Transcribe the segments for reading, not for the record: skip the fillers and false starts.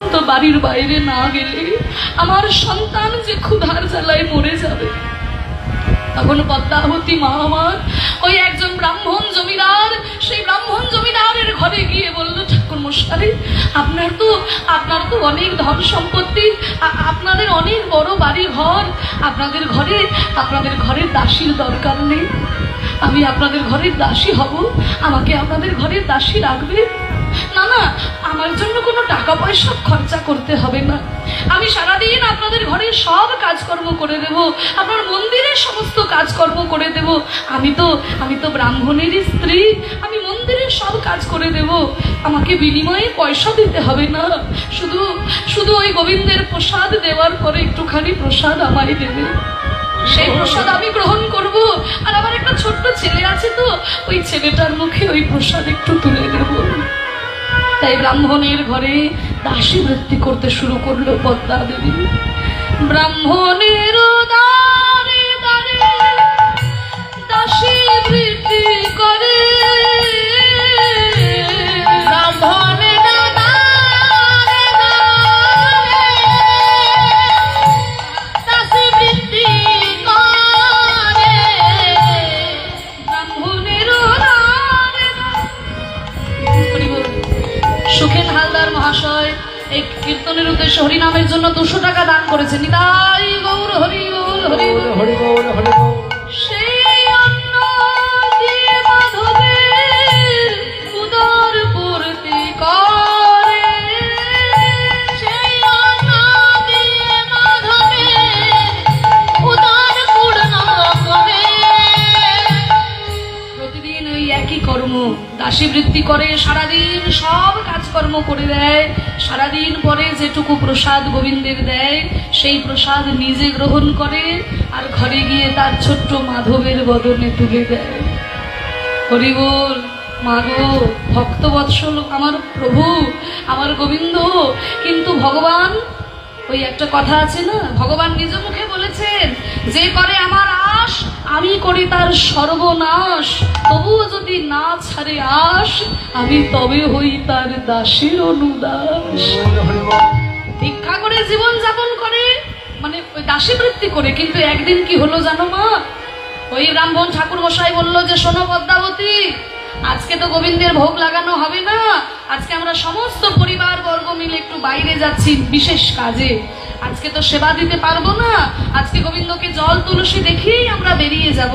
তো বাড়ির বাইরে না গেলে আমার সন্তান যে ক্ষুধার জ্বালায় মরে যাবে। তখন পদ্মাবতী মা আমার ওই একজন ব্রাহ্মণ জমিদার, সেই ব্রাহ্মণ জমিদারের ঘরে গিয়ে বলল, ঠাকুর মশাই, আপনার তো অনেক ধন সম্পত্তি, আপনাদের অনেক বড় বাড়ি ঘর, আপনাদের ঘরের দাসীর দরকার নেই, আমি আপনাদের ঘরের দাসী হব, আমাকে আপনাদের ঘরের দাসী রাখবে? না না, আমার জন্য কোনো টাকা পয়সা খরচা করতে হবে না, আমি সারাদিন আপনাদের ঘরের সব কাজকর্ম করে দেব, আপনার মন্দিরের সমস্ত কাজকর্ম করে দেব, আমি তো ব্রাহ্মণেরই স্ত্রী, আমি মন্দিরের সব কাজ করে দেব, আমাকে বিনিময়ে পয়সা দিতে হবে না, শুধু ওই গোবিন্দের প্রসাদ দেওয়ার পরে একটুখানি প্রসাদ আমায় দেবে, সেই প্রসাদ আমি গ্রহণ করব, আর আমার একটা ছোট্ট ছেলে আছে তো, ওই ছেলেটার মুখে ওই প্রসাদ একটু তুলে দেব। তাই ব্রাহ্মণের ঘরে দাসী বৃত্তি করতে শুরু করলো পদ্মা দেবী। ব্রাহ্মণের দ্বারে দ্বারে দাসী বৃত্তি করে, ব্রাহ্মণের দ্বারে দ্বারে দাসী বৃত্তি করে, ব্রাহ্মণের দ্বারে দ্বারে। সুখেন হালদার মহাশয় এই কীর্তনের উদ্দেশ্যে হরিনামের জন্য 200 টাকা দান করেছেন। নিতাই গৌর হরি বল, হরি বল, হরি বল, হরি বল। সেই অন্ন দিয়ে মাধবের উদর পূর্তি করে, সেই অন্ন দিয়ে মাধবের উদর পূর্ণ করে। প্রতিদিন ওই একই কর্ম, দাসী বৃত্তি করে, সারাদিন সব কাজকর্ম করে দেয়, সারাদিন পরে যেটুকু প্রসাদ গোবিন্দের দেয় সেই প্রসাদ নিজে গ্রহণ করে, আর ঘরে গিয়ে তার ছোট্ট মাধবের বদনে তুলে দেয়। হরি বল। মাগো, ভক্তবৎসল আমার প্রভু, আমার গোবিন্দ। কিন্তু ভগবান, ওই একটা কথা আছে না, ভগবান নিজ মুখে বলেছেন, যে করে আমার আশ আমি করি তার সর্বনাশ, তবুও যদি না ছাড়ে আশ আমি তবে হই তার দাসীর অনুদাস। ভিক্ষা করে জীবন যাপন করে, মানে ওই দাসী বৃত্তি করে। কিন্তু একদিন কি হলো জানো মা, ওই ব্রাহ্মণ ঠাকুর মশাই বললো যে, শোনো পদ্মাবতী, আজকে তো গোবিন্দের ভোগ লাগানো হবে না, আজকে আমরা সমস্ত পরিবার বর্গ মিলে একটু বাইরে যাচ্ছি বিশেষ কাজে, আজকে তো সেবা দিতে পারবো না, আজকে গোবিন্দকে জল তুলসী দেখেই আমরা বেরিয়ে যাব,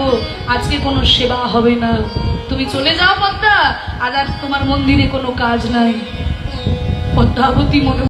আজকে কোনো সেবা হবে না, তুমি চলে যাও পদ্মা, আজ আর তোমার মন্দিরে কোনো কাজ নাই। পদ্মাবতী মনে